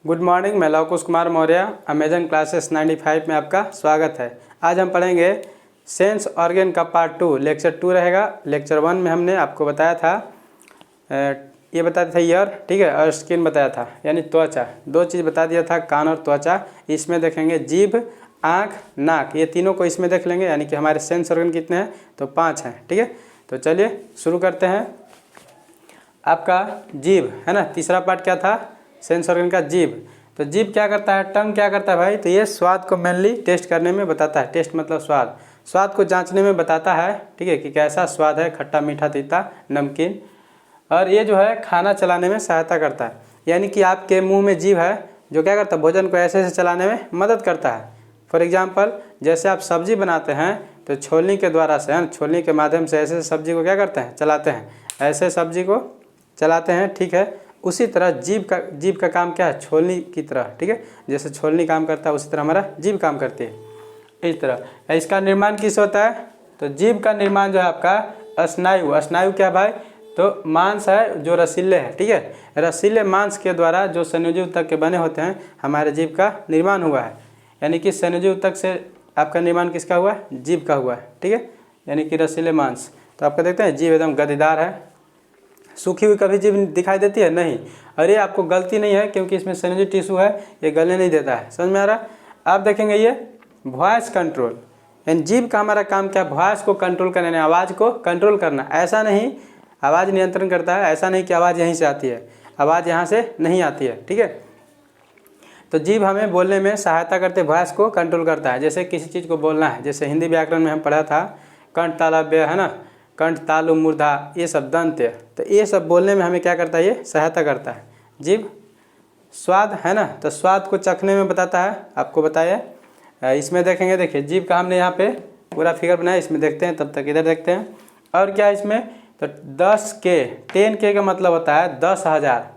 Good morning, मैं Lavkush Kumar Maurya. Amazon classes 95 में आपका स्वागत है। आज हम पढ़ेंगे सेंस ऑर्गन का पार्ट 2, लेक्चर 2 रहेगा। लेक्चर 1 में हमने आपको बताया था, ये बताया था ईयर, ठीक है, और स्किन बताया था, यानी त्वचा। दो चीज़ बता दिया था, कान और त्वचा। इसमें देखेंगे जीभ, आँख, नाक, ये तीनों को इसमें देख लेंगे, यानी कि हमारे सेंस ऑर्गन कितने हैं, तो 5 हैं। ठीक है, तो चलिए शुरू करते हैं। आपका जीभ है ना, तीसरा पार्ट क्या था, सेंस ऑर्गन का जीभ। तो जीभ क्या करता है, टंग क्या करता है भाई, तो ये स्वाद को मेनली टेस्ट करने में बताता है। टेस्ट मतलब स्वाद, स्वाद को जांचने में बताता है, ठीक है, कि कैसा स्वाद है, खट्टा, मीठा, तीता, नमकीन। और ये जो है खाना चलाने में सहायता करता है, यानी कि आपके मुंह में जीभ है जो क्या करता है, भोजन को ऐसे ऐसे चलाने में मदद करता है। फॉर एग्जाम्पल, जैसे आप सब्जी बनाते हैं तो छोलनी के द्वारा से, छोलनी के माध्यम से ऐसे सब्जी को क्या करते हैं, चलाते हैं, ऐसे सब्जी को चलाते हैं। ठीक है, उसी तरह जीभ का काम क्या है, छोलनी की तरह। ठीक है, जैसे छोलनी काम करता है उसी तरह हमारा जीभ काम करती है। इस तरह इसका निर्माण किस होता है, तो जीभ का निर्माण जो है आपका स्नायु। स्नायु क्या भाई, तो मांस है जो रसीले है। ठीक है, रसीले मांस के द्वारा जो संयोजी ऊतक के बने होते हैं, हमारे जीभ का निर्माण हुआ है। यानी कि संयोजी ऊतक से आपका निर्माण किसका हुआ है, जीभ का हुआ है। ठीक है, यानी कि रसीले मांस। तो आपका देखते हैं जीभ एकदम गद्देदार है। सूखी हुई कभी जीभ दिखाई देती है, नहीं। अरे आपको गलती नहीं है, क्योंकि इसमें संयोजी टिश्यू है, ये गलने नहीं देता है। समझ में आ रहा। आप देखेंगे ये वॉइस कंट्रोल, यानी जीभ का हमारा काम क्या, वॉइस को कंट्रोल करना, यानी आवाज़ को कंट्रोल करना। ऐसा नहीं आवाज़ नियंत्रण करता है, ऐसा नहीं कि आवाज़ यहीं से आती है, आवाज़ यहाँ से नहीं आती है। ठीक है, तो जीभ हमें बोलने में सहायता करते, वॉइस को कंट्रोल करता है। जैसे किसी चीज़ को बोलना है, जैसे हिंदी व्याकरण में हम पढ़ा था कंठ तालव्य, है ना, कंठ तालु मूर्धा, ये सब दंत्य, तो ये सब बोलने में हमें क्या करता है, ये सहायता करता है जीभ। स्वाद है ना, तो स्वाद को चखने में बताता है, आपको बताया। इसमें देखेंगे, देखिए जीभ का हमने यहाँ पे पूरा फिगर बनाया, इसमें देखते हैं, तब तक इधर देखते हैं। और क्या है इसमें, तो 10K का मतलब होता है 10,000।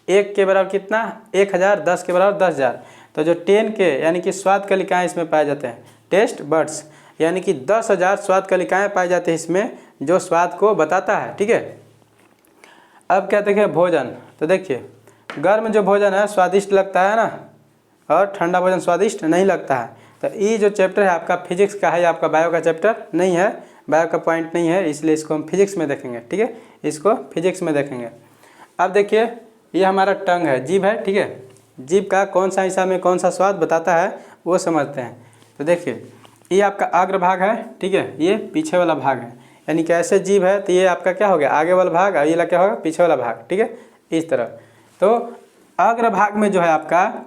1 के बराबर कितना, 1,000, 10 के बराबर 10,000। तो जो 10K यानी कि स्वाद कलिकाएँ इसमें पाए जाते हैं, टेस्ट बर्ड्स, यानी कि 10,000 स्वाद कलिकाएँ पाई जाती है इसमें, जो स्वाद को बताता है। ठीक है, अब क्या देखें, भोजन। तो देखिए गर्म जो भोजन है स्वादिष्ट लगता है ना, और ठंडा भोजन स्वादिष्ट नहीं लगता है। तो ये जो चैप्टर है आपका फिजिक्स का है, आपका बायो का चैप्टर नहीं है, बायो का पॉइंट नहीं है, इसलिए इसको हम फिजिक्स में देखेंगे। ठीक है, इसको फिजिक्स में देखेंगे। अब देखिए ये हमारा टंग है, जीभ है। ठीक है, जीभ का कौन सा हिस्सा में कौन सा स्वाद बताता है वो समझते हैं। तो देखिए ये आपका अग्रभाग है, ठीक है, ये पीछे वाला भाग है, यानी कि ऐसे जीभ है तो ये आपका क्या हो गया, आगे वाला भाग, और ये क्या होगा, पीछे वाला भाग। ठीक है, इस तरह। तो अग्रभाग में जो है आपका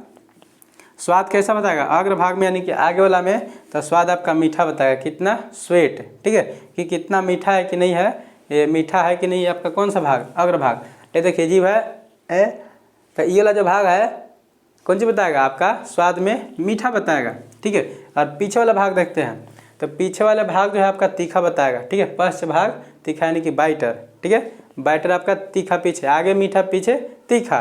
स्वाद कैसा बताएगा, अग्रभाग में यानी कि आगे वाला में, तो स्वाद आपका मीठा बताएगा, कितना स्वीट। ठीक है, कि कितना मीठा है कि नहीं है, ये मीठा है कि नहीं, आपका कौन सा भाग, अग्रभाग। ये देखिए जीभ है, तो ये वाला जो भाग है कौन सी बताएगा, आपका स्वाद में मीठा बताएगा। ठीक है, और पीछे वाला भाग देखते हैं, तो पीछे वाला भाग जो है आपका तीखा बताएगा। ठीक है, पश्च भाग तीखा, यानी कि बाइटर। ठीक है, बाइटर आपका तीखा, पीछे आगे मीठा, पीछे तीखा।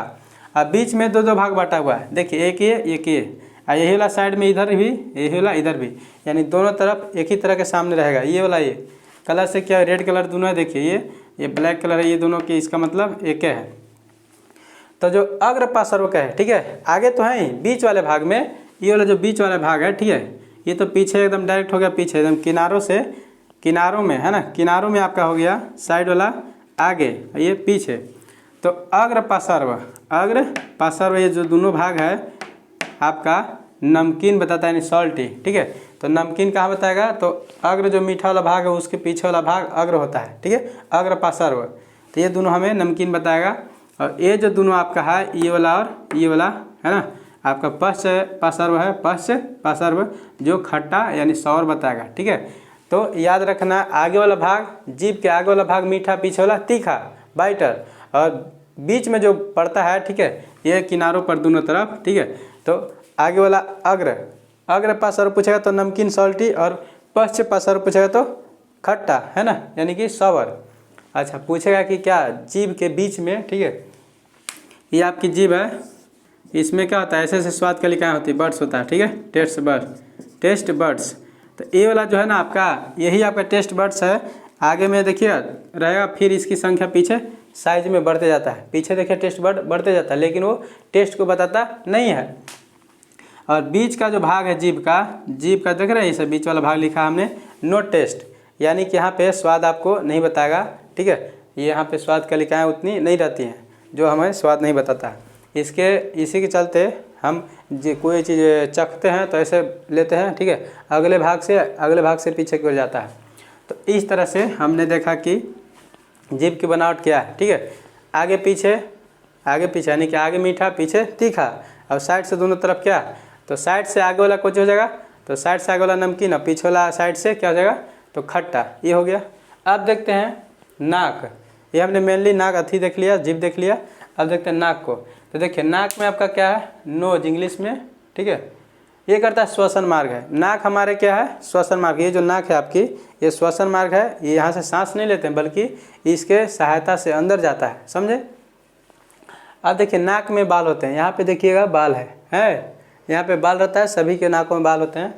अब बीच में दो भाग बांटा हुआ है, देखिए एक ये, एक ये, और यही वाला साइड में इधर भी, यही वाला इधर भी, यानी दोनों तरफ एक ही तरह के सामने रहेगा। ये वाला ये कलर से क्या, रेड कलर दोनों है, देखिए ये ब्लैक कलर है, ये दोनों की, इसका मतलब एक है। तो जो अग्र पार्श्व का है, ठीक है, आगे तो है ही, बीच वाले भाग में ये वाला जो बीच वाला भाग है, ठीक है, ये तो पीछे एकदम डायरेक्ट हो गया, पीछे एकदम किनारों से, किनारों में है ना, किनारों में आपका हो गया, साइड वाला आगे, ये पीछे। तो अग्र पार्श्व, ये जो दोनों भाग है आपका नमकीन बताता है, यानी सॉल्टी। ठीक है, तो नमकीन कहाँ बताएगा, तो अग्र जो मीठा वाला भाग है उसके पीछे वाला भाग अग्र होता है। ठीक है, अग्र पार्श्व, तो ये दोनों हमें नमकीन बताएगा। और ये जो दोनों आपका है, ये वाला और ये वाला है ना, आपका पश्च पार्श्व है, पश्च पार्श्व जो खट्टा यानी सौर बताएगा। ठीक है, तो याद रखना, आगे वाला भाग, जीभ के आगे वाला भाग मीठा, पीछे वाला तीखा, बाइटर, और बीच में जो पड़ता है, ठीक है, ये किनारों पर दोनों तरफ। ठीक है, तो आगे वाला अग्र पार्श्व पूछेगा तो नमकीन सॉल्टी, और पश्च पार्श्व पूछेगा तो खट्टा, है ना, यानी कि सौर। अच्छा, पूछेगा कि क्या जीभ के बीच में, ठीक है, ये आपकी जीभ है, इसमें क्या होता है, ऐसे ऐसे स्वाद कलिकाएँ होती है, बर्ड्स होता है। ठीक है, टेस्ट बर्ड्स। तो ये वाला जो है ना आपका, यही आपका टेस्ट बर्ड्स है। आगे में देखिए रहेगा, फिर इसकी संख्या पीछे साइज में बढ़ते जाता है। पीछे देखिए टेस्ट बड बढ़ते जाता है, लेकिन वो टेस्ट को बताता नहीं है। और बीच का जो भाग है जीभ का देख रहे हैं, इसे बीच वाला भाग लिखा हमने नो टेस्ट, यानी कि यहाँ पे स्वाद आपको नहीं बताएगा। ठीक है, ये यहाँ पे स्वाद कलिकाएँ उतनी नहीं रहती हैं जो हमें स्वाद नहीं बताता है। इसी के चलते हम कोई चीज़ चखते हैं तो ऐसे लेते हैं, ठीक है, अगले भाग से पीछे की ओर जाता है। तो इस तरह से हमने देखा कि जीभ की बनावट क्या है। ठीक है, आगे पीछे यानी कि आगे मीठा पीछे तीखा, और साइड से दोनों तरफ क्या, तो साइड से आगे वाला कुछ हो जाएगा, तो साइड से आगे वाला नमकीन, पीछे वाला साइड से क्या हो जाएगा, तो खट्टा। ये हो गया। अब देखते हैं नाक। ये हमने मेनली नाक अथी देख लिया, जीभ देख लिया। अब देखते हैं नाक को। तो देखिए नाक में आपका क्या है, नोज इंग्लिश में। ठीक है, ये करता है श्वसन मार्ग है। नाक हमारे क्या है, श्वसन मार्ग। ये जो नाक है आपकी, ये श्वसन मार्ग है। ये यहाँ से सांस नहीं लेते हैं, बल्कि इसके सहायता से अंदर जाता है, समझे। अब देखिए नाक में बाल होते हैं, यहाँ पे देखिएगा बाल है यहाँ पे बाल रहता है, सभी के नाकों में बाल होते हैं।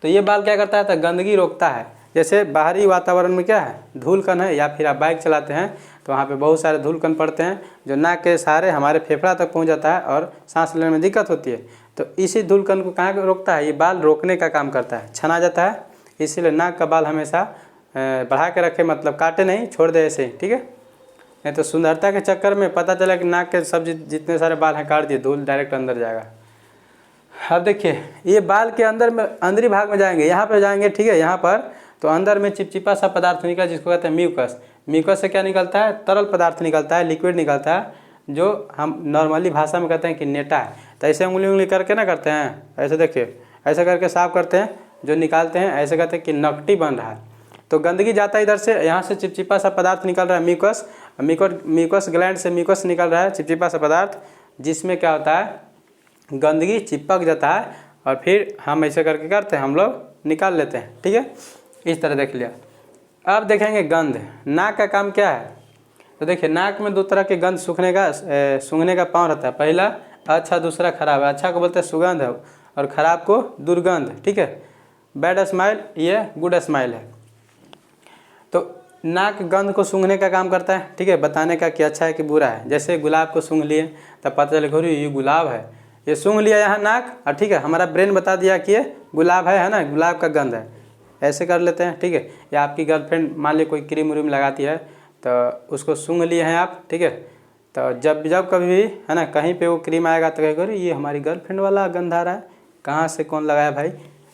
तो ये बाल क्या करता है, तो गंदगी रोकता है। जैसे बाहरी वातावरण में क्या है, धूल कण है, या फिर आप बाइक चलाते हैं तो वहाँ पे बहुत सारे धूल कण पड़ते हैं, जो नाक के सहारे हमारे फेफड़ा तक पहुँच जाता है और सांस लेने में दिक्कत होती है। तो इसी धूल कण को कहाँ रोकता है, ये बाल रोकने का काम करता है, छना जाता है। इसीलिए नाक का बाल हमेशा बढ़ा के रखे, मतलब काटे नहीं, छोड़ दे ऐसे ही। ठीक है, नहीं तो सुंदरता के चक्कर में पता चला कि नाक के सब जितने सारे बाल हैं काट दिए, धूल डायरेक्ट अंदर जाएगा। अब देखिए ये बाल के अंदर में अंदरी भाग में जाएंगे, यहाँ पर जाएंगे। ठीक है, यहाँ पर तो अंदर में चिपचिपा सा पदार्थ निकला, जिसको कहते हैं म्यूकस। म्यूकस से क्या निकलता है, तरल पदार्थ निकलता है, लिक्विड निकलता है, जो हम नॉर्मली भाषा में कहते हैं कि नेटा है। तो ऐसे उंगली करके ना करते हैं, ऐसे देखिए, ऐसे करके साफ करते हैं, जो निकालते हैं ऐसे कहते हैं कि नकटी बन रहा है। तो गंदगी जाता है इधर से, यहाँ से चिपचिपा सा पदार्थ निकल रहा है, म्यूकस ग्लैंड से म्यूकस निकल रहा है, चिपचिपा सा पदार्थ, जिसमें क्या होता है, गंदगी चिपक जाता है, और फिर हम ऐसे करके करते हैं, हम लोग निकाल लेते हैं। ठीक है, इस तरह देख लिया। अब देखेंगे गंध। नाक का काम क्या है, तो देखिए नाक में दो तरह के गंध सूंघने का पाँव रहता है। पहला अच्छा, दूसरा खराब है। अच्छा को बोलते हैं सुगंध है, और खराब को दुर्गंध। ठीक है, बैड स्माइल, ये गुड स्माइल है। तो नाक गंध को सूंघने का काम करता है। ठीक है, बताने का कि अच्छा है कि बुरा है। जैसे गुलाब को सूंघ लिए तब पता चले घोरी ये गुलाब है, ये सूंघ लिया यहाँ नाक, और ठीक है हमारा ब्रेन बता दिया कि ये गुलाब है ना, गुलाब का गंध है। ऐसे कर लेते हैं। ठीक है, या आपकी गर्लफ्रेंड मान ली कोई क्रीम व्रीम लगाती है, तो उसको सूंघ लिए हैं आप। ठीक है, तो जब कभी भी है ना कहीं पे वो क्रीम आएगा तो कहेगा ये हमारी गर्लफ्रेंड वाला गंध आ रहा है, कहाँ से कौन लगाया भाई,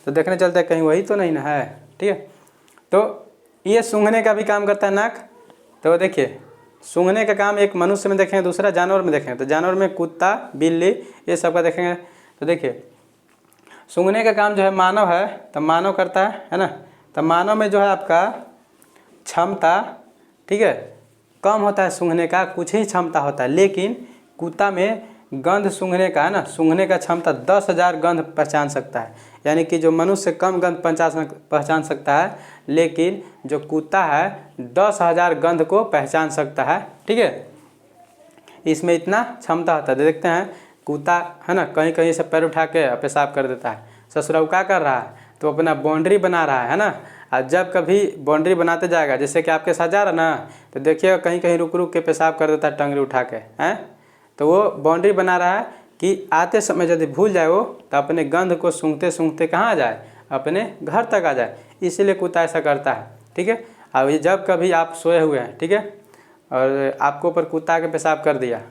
तो देखने चलते हैं कहीं वही तो नहीं ना है। ठीक है, तो ये सूंघने का भी काम करता है नाक। तो देखिए सूंघने का काम एक मनुष्य में देखेंगे, दूसरा जानवर में देखेंगे। तो जानवर में कुत्ता, बिल्ली, ये सब का देखेंगे। तो देखिए सूंघने का काम जो है मानव है, तो मानव करता है ना। तो मानव में जो है आपका क्षमता, ठीक है, कम होता है सूंघने का, कुछ ही क्षमता होता है। लेकिन कुत्ता में गंध सूंघने का है ना, सूंघने का क्षमता 10,000 गंध पहचान सकता है। यानी कि जो मनुष्य कम गंध पहचान सकता है, लेकिन जो कुत्ता है 10,000 गंध को पहचान सकता है। ठीक है, इसमें इतना क्षमता होता है। देखते हैं कुत्ता है ना कहीं कहीं से पैर उठा के पेशाब कर देता है। ससुराल क्या कर रहा है, तो अपना बाउंड्री बना रहा है ना। और जब कभी बाउंड्री बनाते जाएगा, जैसे कि आपके साथ जा रहा ना, तो देखिएगा कहीं कहीं रुक के पेशाब कर देता है टंगरी उठा के, हैं। तो वो बाउंड्री बना रहा है कि आते समय यदि भूल जाए वो, तो अपने गंध को सूंघते सूंघते कहाँ आ जाए, अपने घर तक आ जाए। इसीलिए कुत्ता ऐसा करता है। ठीक है, अब जब कभी आप सोए हुए हैं, ठीक है, और आपको ऊपर कुत्ता के पेशाब कर दिया,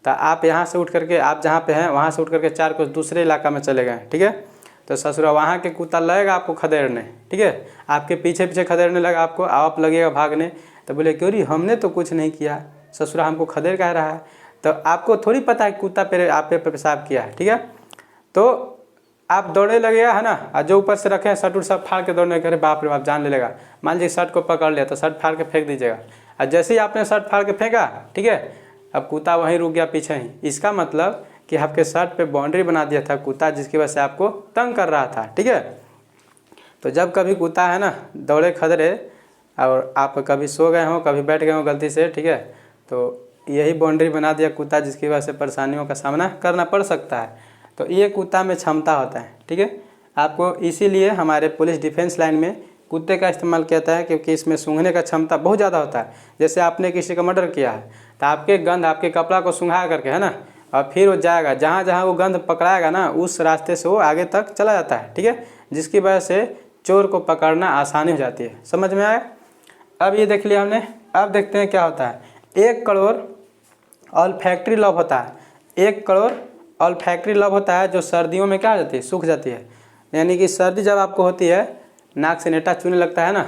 तो आप यहाँ से उठ करके, आप जहाँ पे हैं वहाँ से उठ करके 4 कोस दूसरे इलाका में चले गए। ठीक है, तो ससुरा वहाँ के कुत्ता लगेगा आपको खदेड़ने। ठीक है, आपके पीछे पीछे खदेड़ने लगा आपको, आप लगेगा भागने। तो बोले क्यों री हमने तो कुछ नहीं किया, ससुरा हमको खदेड़ कह रहा है। तो आपको थोड़ी पता है कुत्ता पे आप पे पेशाब किया है। ठीक है, तो आप दौड़ने लगेगा है ना, और जो ऊपर से रखे हैं शर्ट उट सब फाड़ के दौड़ने करे, बाप रे बाप जान ले लेगा। मान लीजिए शर्ट को पकड़ लिया तो शर्ट फाड़ के फेंक दीजिएगा, और जैसे ही आपने शर्ट फाड़ के फेंका, ठीक है, अब कुत्ता वहीं रुक गया पीछे ही। इसका मतलब कि आपके शर्ट पे बाउंड्री बना दिया था कुत्ता, जिसकी वजह से आपको तंग कर रहा था। ठीक है, तो जब कभी कुत्ता है ना दौड़े खदरे, और आप कभी सो गए हो, कभी बैठ गए हो गलती से, ठीक है, तो यही बाउंड्री बना दिया कुत्ता, जिसकी वजह से परेशानियों का सामना करना पड़ सकता है। तो ये कुत्ता में क्षमता होता है। ठीक है, आपको इसीलिए हमारे पुलिस डिफेंस लाइन में कुत्ते का इस्तेमाल किया जाता है, क्योंकि इसमें सूंघने का क्षमता बहुत ज़्यादा होता है। जैसे आपने किसी का मर्डर किया है, तो आपके गंध आपके कपड़ा को सूंघा करके, है ना, और फिर वो जाएगा जहाँ जहाँ वो गंध पकड़ाएगा ना, उस रास्ते से वो आगे तक चला जाता है, ठीक है, जिसकी वजह से चोर को पकड़ना आसानी हो जाती है। समझ में आया? अब ये देख लिया हमने। अब देखते हैं क्या होता है। 1 करोड़ ऑल्फैक्टरी लव होता है। 1 करोड़ ऑल्फैक्टरी लव होता है जो सर्दियों में क्या हो जाती है, सूख जाती है। यानी कि सर्दी जब आपको होती है, नाक से नेटा चूने लगता है ना,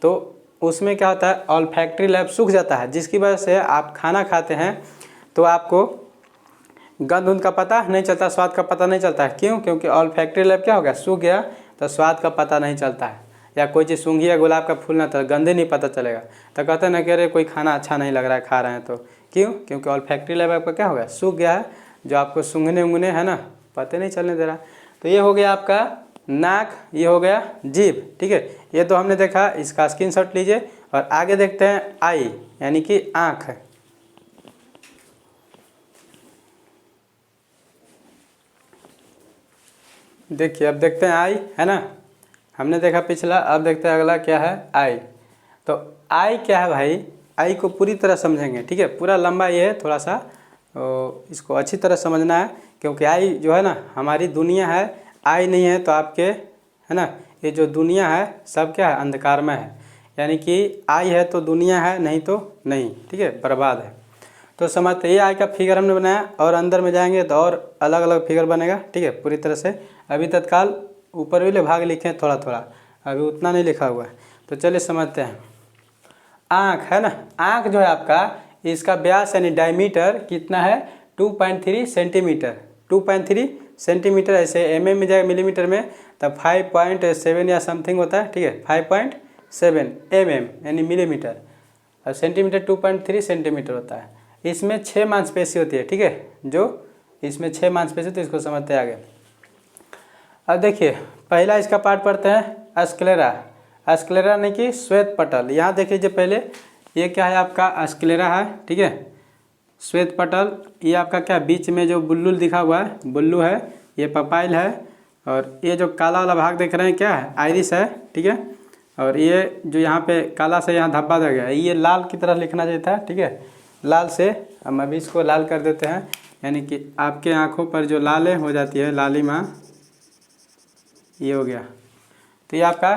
तो उसमें क्या होता है, ऑल्फैक्टरी लव सूख जाता है, जिसकी वजह से आप खाना खाते हैं तो आपको गंध उनका पता नहीं चलता, स्वाद का पता नहीं चलता है। क्यों? क्योंकि ऑल्फैक्टरी लव क्या हो गया, सूख गया, तो स्वाद का पता नहीं चलता है। या कोई चीज़ सूंघी है, गुलाब का फूल ना, तो गंध ही नहीं पता चलेगा। तो कहते हैं ना कि अरे कोई खाना अच्छा नहीं लग रहा है, खा रहे हैं तो। क्यों? क्योंकि ऑल्फैक्टरी लव आपका क्या हो गया, सूख गया है, जो आपको सूंघने उंगने, है ना, पता नहीं चलने दे रहा। तो ये हो गया आपका नाक, ये हो गया जीभ, ठीक है। ये तो हमने देखा, इसका स्क्रीनशॉट लीजिए। और आगे देखते हैं आई, यानी कि आँख। देखिए अब देखते हैं आई, है ना, हमने देखा पिछला, अब देखते हैं अगला क्या है, आई। तो आई क्या है भाई, आई को पूरी तरह समझेंगे, ठीक है। पूरा लंबा ये है, थोड़ा सा इसको अच्छी तरह समझना है, क्योंकि आई जो है ना हमारी दुनिया है। आई नहीं है तो आपके, है ना, ये जो दुनिया है सब क्या है, अंधकारमय है। यानी कि आई है तो दुनिया है, नहीं तो नहीं, ठीक है, बर्बाद है। तो समझते, ये आई का फिगर हमने बनाया, और अंदर में जाएंगे तो और अलग अलग फिगर बनेगा, ठीक है, पूरी तरह से। अभी तत्काल ऊपर भी भाग लिखे हैं थोड़ा थोड़ा, अभी उतना नहीं लिखा हुआ है। तो चलिए समझते हैं। आँख, है ना, आँख जो है आपका, इसका व्यास यानी डायमीटर कितना है, 2.3 सेंटीमीटर। 2.3 सेंटीमीटर, ऐसे mm में जाएगा मिलीमीटर में, तब 5.7 या समथिंग होता है, ठीक है, 5.7 mm यानी मिलीमीटर, और सेंटीमीटर 2.3 सेंटीमीटर होता है। इसमें 6 मांसपेशी होती है, ठीक है, जो इसमें 6 मांसपेशी, तो इसको समझते हैं आगे। अब देखिए पहला इसका पार्ट पढ़ते हैं, स्क्लेरा। स्क्लेरा नहीं कि श्वेत पटल। यहाँ देख लीजिए पहले, ये क्या है आपका, स्क्लेरा है, ठीक है, श्वेत पटल। ये आपका क्या, बीच में जो बुल्लुल दिखा हुआ है, बुल्लू है, ये पपाइल है। और ये जो काला वाला भाग देख रहे हैं क्या है, आइरिस है, ठीक है। और ये जो यहाँ पे काला से यहाँ धब्बा दे गया, ये लाल की तरह लिखना चाहिए था, ठीक है, लाल से। हम अभी इसको लाल कर देते हैं, यानी कि आपके आँखों पर जो लालें हो जाती है, लालिमा, ये हो गया। तो ये आपका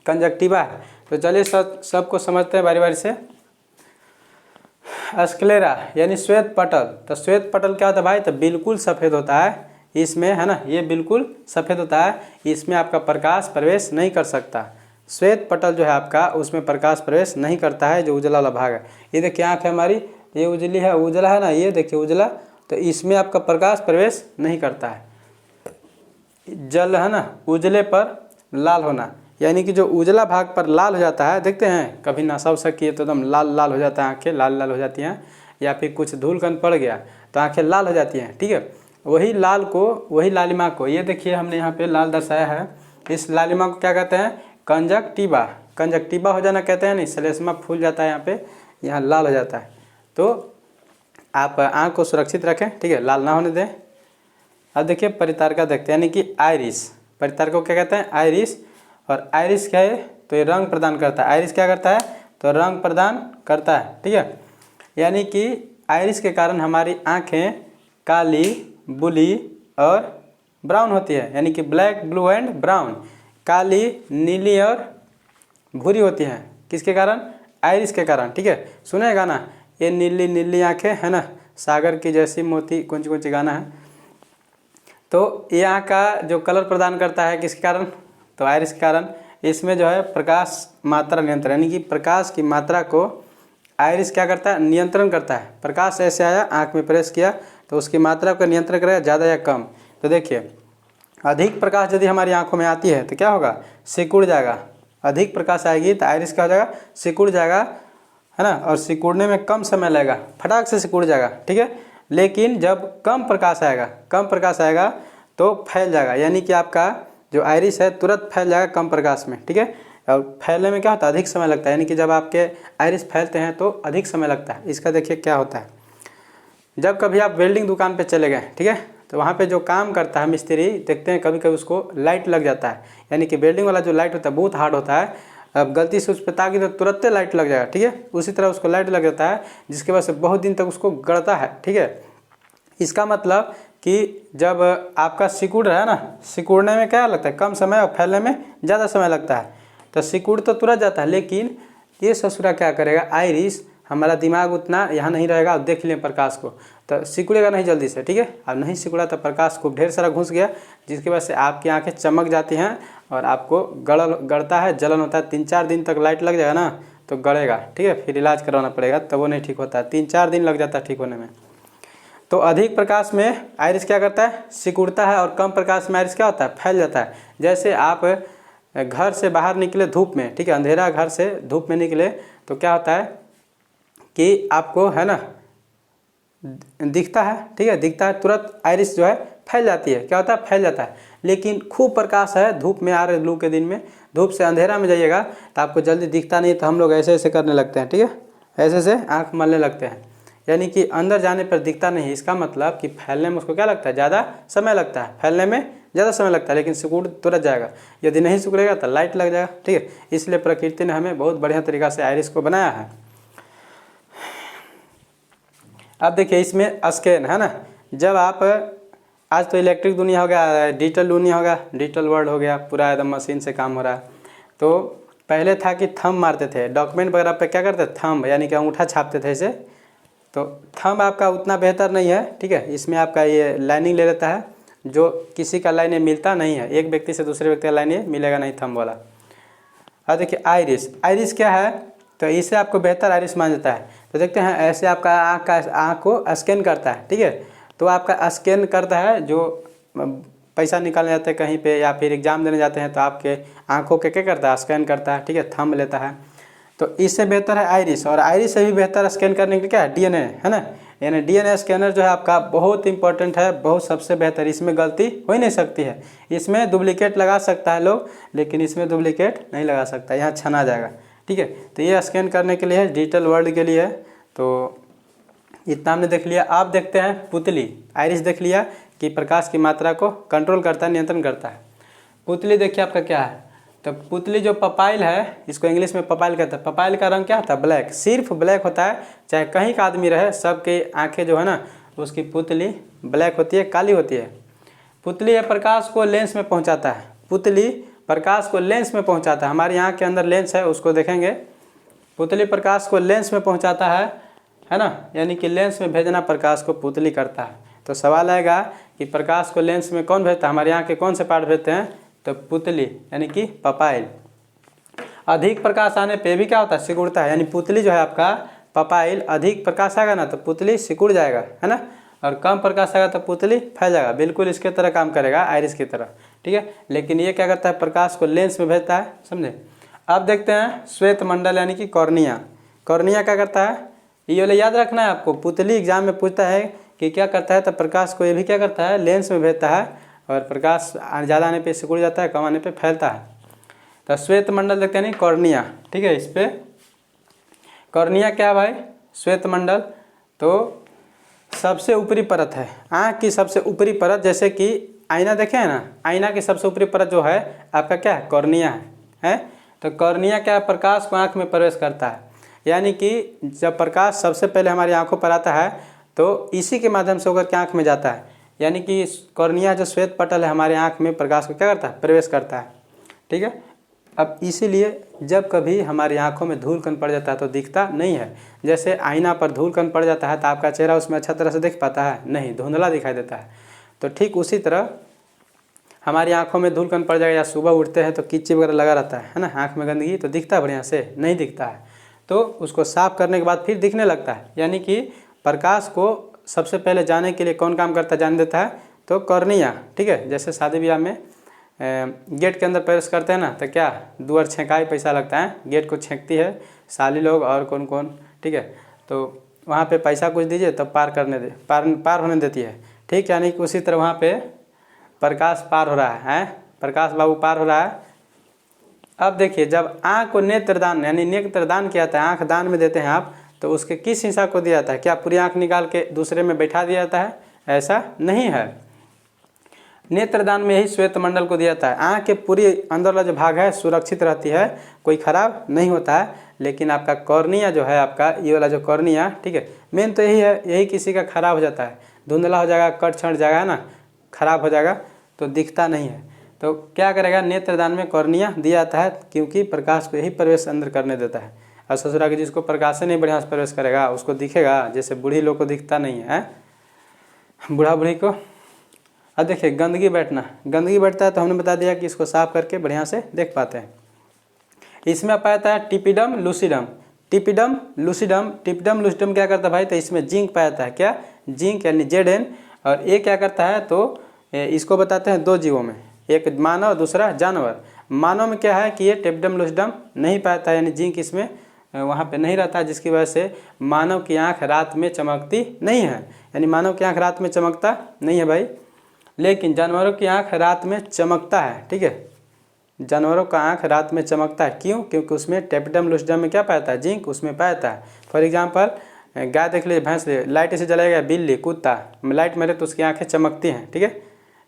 कंजक्टिवा है। तो चलिए सबको समझते हैं बारी बारी से। स्क्लेरा यानी श्वेत पटल। तो श्वेत पटल क्या होता है भाई, तो बिल्कुल सफ़ेद होता है इसमें, है ना, ये बिल्कुल सफ़ेद होता है, इसमें आपका प्रकाश प्रवेश नहीं कर सकता। श्वेत पटल जो है आपका, उसमें प्रकाश प्रवेश नहीं करता है, जो उजला वाला भाग है। ये देखिए आँख है हमारी, ये उजली है, उजला है ना, ये देखिए उजला, तो इसमें आपका प्रकाश प्रवेश नहीं करता है। जल, है ना, उजले पर लाल होना, यानी कि जो उजला भाग पर लाल हो जाता है, देखते हैं कभी नशा वशा किए तो एकदम लाल लाल हो जाता है, आँखें लाल लाल हो जाती हैं, या फिर कुछ धूल कण पड़ गया तो आँखें लाल हो जाती हैं, ठीक है। वही लाल को, वही लालिमा को, ये देखिए हमने यहाँ पे लाल दर्शाया है, इस लालिमा को क्या कहते हैं, कंजक्टिवा। कंजक्टिवा हो जाना कहते हैं, नहीं, श्लेष्मा फूल जाता है यहाँ पे, यहाँ लाल हो जाता है। तो आप आँख को सुरक्षित रखें, ठीक है, लाल ना होने दें। अब देखिए परितारका देखते हैं, यानी कि आइरिस। परितारका को क्या कहते हैं, आइरिस। और आइरिस क्या है, तो ये रंग प्रदान करता है। आइरिस क्या करता है, तो रंग प्रदान करता है, ठीक है। यानी कि आइरिस के कारण हमारी आँखें काली, बुली और ब्राउन होती है, यानी कि ब्लैक, ब्लू एंड ब्राउन, काली, नीली और भूरी होती हैं। किसके कारण, आइरिस के कारण, ठीक है। सुने गाना, ये नीली नीली आँखें, है ना, सागर की जैसी मोती, कौन सी गाना है। तो यहाँ का जो कलर प्रदान करता है किसके कारण, तो आइरिस के कारण। इसमें जो है प्रकाश मात्रा नियंत्रण, यानी कि प्रकाश की मात्रा को आइरिस क्या करता है, नियंत्रण करता है। प्रकाश ऐसे आया, आँख में प्रवेश किया, तो उसकी मात्रा को नियंत्रण करेगा, ज़्यादा या कम। तो देखिए अधिक प्रकाश यदि हमारी आँखों में आती है तो क्या होगा, सिकुड़ जाएगा। अधिक प्रकाश आएगी तो आइरिस क्या हो जाएगा, सिकुड़ जाएगा, है ना, और सिकुड़ने में कम समय लगेगा, फटाक से सिकुड़ जाएगा, ठीक है। लेकिन जब कम प्रकाश आएगा तो फैल जाएगा, यानी कि आपका जो आइरिस है तुरंत फैल जाएगा कम प्रकाश में, ठीक है। और फैलने में क्या होता है, अधिक समय लगता है, यानी कि जब आपके आइरिस फैलते हैं तो अधिक समय लगता है। इसका देखिए क्या होता है, जब कभी आप वेल्डिंग दुकान पे चले गए, ठीक है, तो वहाँ पे जो काम करता है मिस्त्री, देखते हैं कभी कभी उसको लाइट लग जाता है, यानी कि वेल्डिंग वाला जो लाइट होता है बहुत हार्ड होता है, अब गलती से उस पर ताकि तो तुरंत लाइट लग जाएगा, ठीक है। उसी तरह उसको लाइट लग जाता है, जिसकी वजह से बहुत दिन तक उसको गड़ता है, ठीक है। इसका मतलब कि जब आपका सिकुड़ रहा है ना, सिकुड़ने में क्या लगता है कम समय और फैलने में ज़्यादा समय लगता है। तो सिकुड़ तो तुरंत जाता है, लेकिन ये ससुरा क्या करेगा, आइरिस, हमारा दिमाग उतना यहाँ नहीं रहेगा। अब देख लें प्रकाश को, तो सिकुड़ेगा नहीं जल्दी से, ठीक है। अब नहीं सिकुड़ा तो प्रकाश को ढेर सारा घुस गया, जिसकी वजह से आपकी आंखें चमक जाती हैं और आपको गड़ता है, जलन होता है। 3-4 दिन तक लाइट लग जाएगा ना तो गड़ेगा, ठीक है। फिर इलाज करवाना पड़ेगा, तब वो नहीं ठीक होता है। 3-4 दिन लग जाता है ठीक होने में। तो अधिक प्रकाश में आइरिस क्या करता है, सिकुड़ता है, और कम प्रकाश में आइरिस क्या होता है, फैल जाता है। जैसे आप घर से बाहर निकले धूप में, ठीक है, अंधेरा घर से धूप में निकले तो क्या होता है कि आपको है ना दिखता है, ठीक है, दिखता है, तुरंत आइरिस जो है फैल जाती है। क्या होता है, फैल जाता है। लेकिन खूब प्रकाश है, धूप में आ रहे लू के दिन में, धूप से अंधेरा में जाइएगा तो आपको जल्दी दिखता नहीं। तो हम लोग ऐसे ऐसे करने लगते हैं, ठीक है, ऐसे ऐसे आँख मलने लगते हैं, यानी कि अंदर जाने पर दिखता नहीं। इसका मतलब कि फैलने में उसको क्या लगता है, ज़्यादा समय लगता है, फैलने में ज़्यादा समय लगता है, लेकिन सिकुड़ तुरंत जाएगा। यदि नहीं सिकुड़ेगा तो लाइट लग जाएगा, ठीक है। इसलिए प्रकृति ने हमें बहुत बढ़िया तरीका से आइरिस को बनाया है। अब देखिए इसमें स्कैन है ना, जब आप आज तो इलेक्ट्रिक दुनिया हो गया, डिजिटल दुनिया हो गया, डिजिटल वर्ल्ड हो गया, पूरा एकदम मशीन से काम हो रहा है। तो पहले था कि थंब मारते थे, डॉक्यूमेंट वगैरह पे क्या करते थे, थंब यानी कि अंगूठा छापते थे इसे। तो थंब आपका उतना बेहतर नहीं है, ठीक है। इसमें आपका ये लाइनिंग ले लेता है, जो किसी का लाइन मिलता नहीं है, एक व्यक्ति से दूसरे व्यक्ति का लाइन मिलेगा नहीं थंब वाला। अब देखिए आइरिस, आइरिस क्या है, तो इसे आपको बेहतर आइरिस मान जाता है। तो देखते हैं ऐसे आपका आँख को स्कैन करता है, ठीक है। तो आपका स्कैन करता है, जो पैसा निकालने जाते हैं कहीं पे या फिर एग्जाम देने जाते हैं तो आपके आँखों के क्या करता है, स्कैन करता है, ठीक है, थंब लेता है। तो इससे बेहतर है आइरिस, और आइरिस से भी बेहतर स्कैन करने के लिए क्या है, डीएनए है ना। यानी डीएनए स्कैनर जो है आपका बहुत इंपॉर्टेंट है, बहुत सबसे बेहतर। इसमें गलती हो ही नहीं सकती है। इसमें डुप्लीकेट लगा सकता है लोग, लेकिन इसमें डुप्लीकेट नहीं लगा सकता, यहाँ छना जाएगा, ठीक है। तो ये स्कैन करने के लिए है, डिजिटल वर्ल्ड के लिए है। तो इतना हमने देख लिया। आप देखते हैं पुतली, आइरिस देख लिया कि प्रकाश की मात्रा को कंट्रोल करता है, नियंत्रण करता है। पुतली देखिए आपका क्या है, तो पुतली जो पपाइल है, इसको इंग्लिश में पपाइल कहते हैं। पपाइल का रंग क्या होता है, ब्लैक, सिर्फ ब्लैक होता है। चाहे कहीं का आदमी रहे, सबके आंखें जो है ना उसकी पुतली ब्लैक होती है, काली होती है। पुतली है प्रकाश को लेंस में पहुंचाता है, पुतली प्रकाश को लेंस में पहुंचाता है। हमारी आँख के अंदर लेंस है, उसको देखेंगे। पुतली प्रकाश को लेंस में पहुँचाता है ना, यानी कि लेंस में भेजना प्रकाश को पुतली करता है। तो सवाल आएगा कि प्रकाश को लेंस में कौन भेजता है, हमारे आँख के कौन से पार्ट भेजते हैं, तो पुतली यानी कि पपाइल। अधिक प्रकाश आने पे भी क्या होता है, सिकुड़ता है। यानी पुतली जो है आपका पपाइल, अधिक प्रकाश आएगा ना तो पुतली सिकुड़ जाएगा, है ना, और कम प्रकाश आएगा तो पुतली फैल जाएगा। बिल्कुल इसके तरह काम करेगा, आइरिस की तरह, ठीक है। लेकिन ये क्या करता है, प्रकाश को लेंस में भेजता है, समझे। अब देखते हैं श्वेत मंडल यानी कि कॉर्निया। कॉर्निया क्या करता है, ये वाला याद रखना है आपको। पुतली एग्जाम में पूछता है कि क्या करता है, तो प्रकाश को ये भी क्या करता है, लेंस में भेजता है, और प्रकाश ज़्यादा आने पे सिकुड़ जाता है, कम आने पे फैलता है। तो श्वेत मंडल देखते हैं नहीं, कॉर्निया, ठीक है। इस पे कॉर्निया क्या है भाई, श्वेत मंडल तो सबसे ऊपरी परत है, आँख की सबसे ऊपरी परत। जैसे कि आईना देखे है ना, आईना की सबसे ऊपरी परत जो है आपका क्या है, कॉर्निया है। तो कॉर्निया क्या है, प्रकाश को आँख में प्रवेश करता है। यानी कि जब प्रकाश सबसे पहले हमारी आँखों पर आता है तो इसी के माध्यम से होकर के आँख में जाता है। यानी कि कॉर्निया जो श्वेत पटल है हमारे आँख में प्रकाश को क्या करता है, प्रवेश करता है, ठीक है। अब इसीलिए जब कभी हमारी आँखों में धूल कण पड़ जाता है तो दिखता नहीं है। जैसे आईना पर धूल कण पड़ जाता है तो आपका चेहरा उसमें अच्छा तरह से दिख पाता है, नहीं, धुंधला दिखाई देता है। तो ठीक उसी तरह हमारी आँखों में धूल कण पड़ जाएगा, या सुबह उठते हैं तो कीचड़ वगैरह लगा रहता है ना, आँख में गंदगी, तो दिखता है बढ़िया से, नहीं दिखता है। तो उसको साफ करने के बाद फिर दिखने लगता है। यानी कि प्रकाश को सबसे पहले जाने के लिए कौन काम करता है, जान देता है, तो कॉर्निया, ठीक है। जैसे शादी ब्याह में गेट के अंदर प्रवेश करते हैं ना, तो क्या दुआर छेकाई पैसा लगता है, गेट को छेकती है साली लोग और कौन कौन, ठीक है। तो वहाँ पे पैसा कुछ दीजिए तब पार करने दे, पार होने देती है, ठीक। यानी कि उसी तरह वहाँ पे प्रकाश पार हो रहा है, प्रकाश बाबू पार हो रहा है। अब देखिए जब आँख को नेत्रदान यानी नेत्रदान किया जाता है, आँख दान में देते हैं आप, तो उसके किस हिस्सा को दिया जाता है, क्या पूरी आँख निकाल के दूसरे में बैठा दिया जाता है, ऐसा नहीं है। नेत्रदान में ही श्वेत मंडल को दिया जाता है। आँख के पूरी अंदर वाला जो भाग है सुरक्षित रहती है, कोई खराब नहीं होता है। लेकिन आपका कॉर्निया जो है, आपका ये वाला जो कॉर्निया, ठीक है, मेन तो यही है, यही किसी का खराब हो जाता है, धुंधला हो जाएगा, कट छट जाएगा ना, खराब हो जाएगा तो दिखता नहीं है। तो क्या करेगा, नेत्रदान में कॉर्निया दिया जाता है, क्योंकि प्रकाश को यही प्रवेश अंदर करने देता है। और ससुरा के जिसको प्रकाश नहीं बढ़िया से प्रवेश करेगा उसको दिखेगा, जैसे बूढ़ी लोग को दिखता नहीं है, बूढ़ा बूढ़ी को। अब देखिए गंदगी बैठता है तो हमने बता दिया कि इसको साफ करके बढ़िया से देख पाते हैं। इसमें आप पाया था टिपिडम लूसिडम। टिपिडम लूसिडम क्या करता है भाई, तो इसमें जिंक पाया जाता है। क्या, जिंक यानी Zn। और ये क्या करता है, तो इसको बताते हैं दो जीवों में, एक मानव दूसरा जानवर। मानव में क्या है कि ये टिपिडम लूसिडम नहीं पाता है, यानी जिंक इसमें वहाँ पे नहीं रहता, जिसकी वजह से मानव की आँख रात में चमकती नहीं है, यानी मानव की आँख रात में चमकता नहीं है भाई। लेकिन जानवरों की आँख रात में चमकता है, ठीक है, जानवरों का आँख रात में चमकता है। क्यों, क्योंकि उसमें टेपिडम लूसिडम में क्या पाता है, जिंक उसमें पाता है। फॉर एग्जांपल गाय देख लीजिए, भैंस ले, लाइट से जलाएगा, बिल्ली कुत्ता लाइट मारे तो उसकी आँखें चमकती हैं, ठीक है।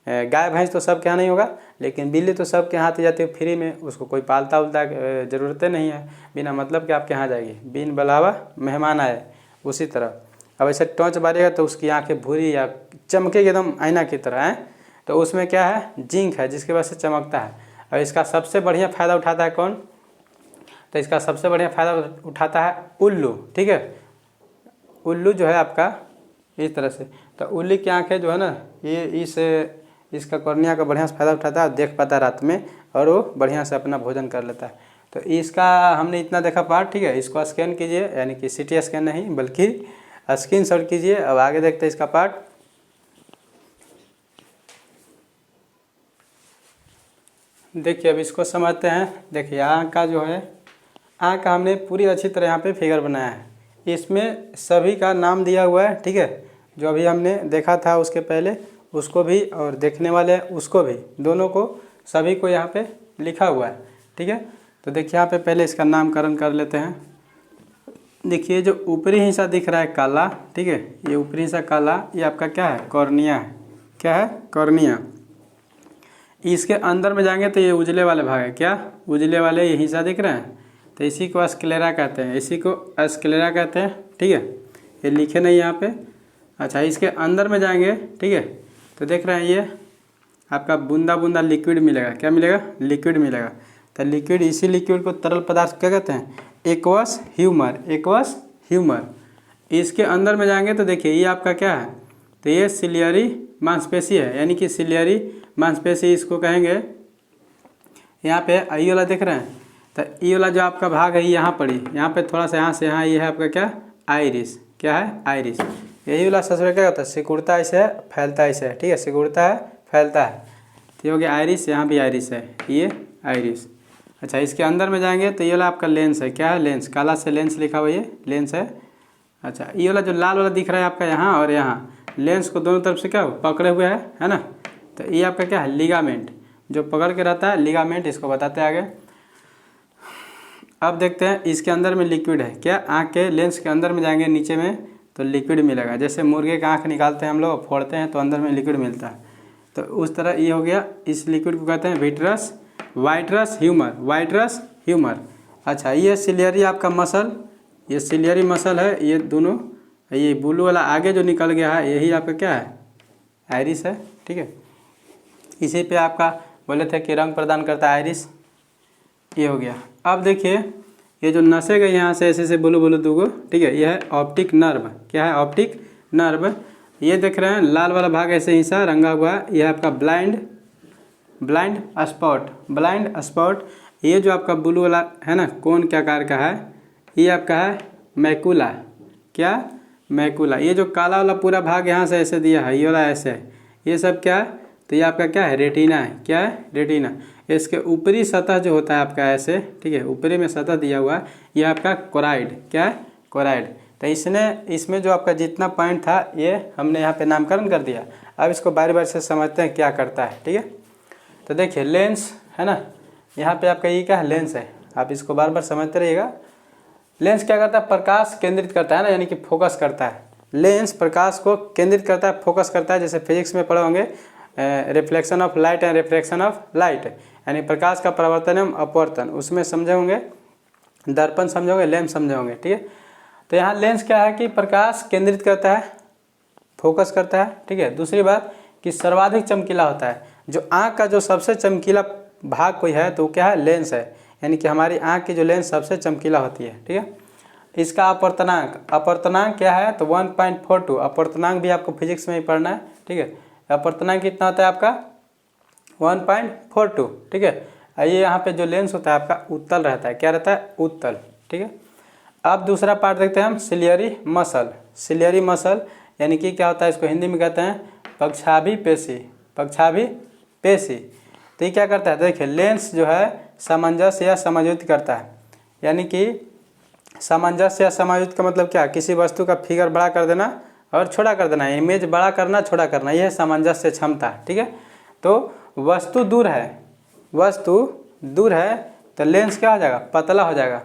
गाय भैंस तो सबके यहाँ नहीं होगा, लेकिन बिल्ली तो सबके यहाँ आती जाती है फ्री में, उसको कोई पालता उलता ज़रूरतें नहीं है, बिना मतलब कि आपके यहाँ जाएगी, बिन बुलावा मेहमान आए। उसी तरह अब ऐसे टॉर्च बारेगा तो उसकी आंखें भूरी या चमकेगी एकदम आईना की तरह है, तो उसमें क्या है, जिंक है, जिसकी वजह से चमकता है। और इसका सबसे बढ़िया फ़ायदा उठाता है कौन, तो इसका सबसे बढ़िया फ़ायदा उठाता है उल्लू, ठीक है। उल्लू जो है आपका इस तरह से, तो उल्लू की आंखें जो है ना, ये इसका कॉर्निया का बढ़िया से फ़ायदा उठाता है, देख पाता है रात में, और वो बढ़िया से अपना भोजन कर लेता है। तो इसका हमने इतना देखा पार्ट, ठीक है। इसको स्कैन कीजिए, यानी कि CT स्कैन नहीं बल्कि स्क्रीनशॉट कीजिए। अब आगे देखते हैं इसका पार्ट। देखिए अब इसको समझते हैं। देखिए आँख का जो है, आँख का हमने पूरी अच्छी तरह यहाँ पे फिगर बनाया है, इसमें सभी का नाम दिया हुआ है, ठीक है। जो अभी हमने देखा था उसके पहले उसको भी, और देखने वाले उसको भी, दोनों को सभी को यहाँ पे लिखा हुआ है, ठीक है। तो देखिए यहाँ पे पहले इसका नामकरण कर लेते हैं। देखिए जो ऊपरी हिस्सा दिख रहा है काला, ठीक है, ये ऊपरी हिस्सा काला, ये आपका क्या है, कॉर्निया है। क्या है, कॉर्निया। इसके अंदर में जाएंगे तो ये उजले वाले भाग है, क्या, उजले वाले ये हिस्सा दिख रहे हैं, तो इसी को स्क्लेरा कहते हैं, इसी को स्क्लेरा कहते हैं, ठीक है। ये लिखे नहीं यहाँ पे। अच्छा इसके अंदर में जाएंगे, ठीक है, तो देख रहे हैं ये आपका बूंदा बूंदा लिक्विड मिलेगा। क्या मिलेगा, लिक्विड मिलेगा। तो लिक्विड, इसी लिक्विड को तरल पदार्थ क्या कहते हैं, एक्वस ह्यूमर, एक्वस ह्यूमर। इसके अंदर में जाएंगे तो देखिए ये आपका क्या है, तो ये सिलियरी मांसपेशी है, यानी कि सिलियरी मांसपेशी इसको कहेंगे। यहाँ पे ये वाला देख रहे हैं, तो ये वाला जो आपका भाग है यहाँ पड़ी, यहाँ पे थोड़ा सा यहाँ से यहाँ, ये है आपका क्या, आइरिस। क्या है, आइरिस। यही वाला ससुर क्या होता है, सिकुड़ता ऐसे है, फैलता ऐसे है, ठीक है, सिकुड़ता है फैलता है, तो ये हो गया आइरिस। यहाँ भी आइरिस है, ये आइरिस। अच्छा इसके अंदर में जाएंगे तो ये वाला आपका लेंस है। क्या है, लेंस, काला से लेंस लिखा हुआ, ये लेंस है। अच्छा ये वाला जो लाल वाला दिख रहा है आपका यहाँ और यहाँ, लेंस को दोनों तरफ से क्या पकड़े हुए है ना, तो ये आपका क्या है, लिगामेंट, जो पकड़ के रहता है, लिगामेंट, इसको बताते हैं आगे। अब देखते हैं इसके अंदर में लिक्विड है। क्या, आँख के लेंस के अंदर में जाएंगे नीचे में तो लिक्विड मिलेगा। जैसे मुर्गे का आँख निकालते हैं हम लोग, फोड़ते हैं तो अंदर में लिक्विड मिलता है, तो उस तरह ये हो गया। इस लिक्विड को कहते हैं vitreous vitreous humour, vitreous humour. अच्छा ये सिलियरी आपका मसल, ये सिलियरी मसल है, ये दोनों, ये ब्लू वाला आगे जो निकल गया है यही आपका क्या है, आइरिस है, ठीक है। इसी पे आपका बोले थे कि रंग प्रदान करता है आइरिस, ये हो गया। अब देखिए ये जो नसें गई यहाँ से ऐसे से ब्लू ब्लू दूगो, ठीक है, ये है ऑप्टिक नर्व। क्या है, ऑप्टिक नर्व। ये देख रहे हैं लाल वाला भाग ऐसे हिस्सा रंगा हुआ है, यह आपका ब्लाइंड स्पॉट, ब्लाइंड स्पॉट। ये जो आपका ब्लू वाला है ना, कौन क्या आकार का है, ये आपका है मैकुला। क्या, मैकुला। ये जो काला वाला पूरा भाग यहाँ से ऐसे दिया है, ये वाला ऐसे है, ये सब क्या है, तो ये आपका क्या है, रेटिना है। क्या है, रेटिना। इसके ऊपरी सतह जो होता है आपका ऐसे, ठीक है, ऊपरी में सतह दिया हुआ है, ये आपका कोराइड। क्या है, कोराइड। तो इसमें जो आपका जितना पॉइंट था ये हमने यहाँ पे नामकरण कर दिया। अब इसको बारी बारी से समझते हैं क्या करता है, ठीक है। तो देखिए लेंस है ना, यहाँ पे आपका ये क्या है, लेंस है। आप इसको बार बार समझते रहिएगा। लेंस क्या करता है, प्रकाश केंद्रित करता है ना, यानी कि फोकस करता है। लेंस प्रकाश को केंद्रित करता है, फोकस करता है। जैसे फिजिक्स में पढ़े होंगे, reflection of light and refraction of light, यानी प्रकाश का परावर्तन एवं अपवर्तन, उसमें समझे होंगे। दर्पण समझे होंगे, लेंस समझे होंगे, ठीक है। तो यहाँ लेंस क्या है कि प्रकाश केंद्रित करता है, फोकस करता है, ठीक है। दूसरी बात कि सर्वाधिक चमकीला होता है। जो आँख का जो सबसे चमकीला भाग कोई है तो वो क्या है, लेंस है, यानी कि हमारी आँख की जो लेंस सबसे चमकीला होती है, ठीक है। इसका अपवर्तनांक क्या है तो 1.42। अपवर्तनांक भी आपको फिजिक्स में ही पढ़ना है, ठीक है। अपवर्तनांक कितना होता है आपका 1.42, ठीक है। ये यहाँ पे जो लेंस होता है आपका उत्तल रहता है, क्या रहता है, उत्तल, ठीक है। अब दूसरा पार्ट देखते हैं हम, सिलियरी मसल। सिलियरी मसल यानी कि क्या होता है, इसको हिंदी में कहते हैं पक्षाभि पेशी, पक्षाभि पेशी। तो ये क्या करता है, देखिए लेंस जो है सामंजस्य या समायोजित करता है, यानी कि सामंजस्य या समायोजित का मतलब क्या, किसी वस्तु का फिगर बड़ा कर देना और छोटा कर देना, इमेज बड़ा करना छोटा करना, यह है सामंजस्य क्षमता, ठीक है। तो वस्तु दूर है तो लेंस क्या हो जाएगा, पतला हो जाएगा।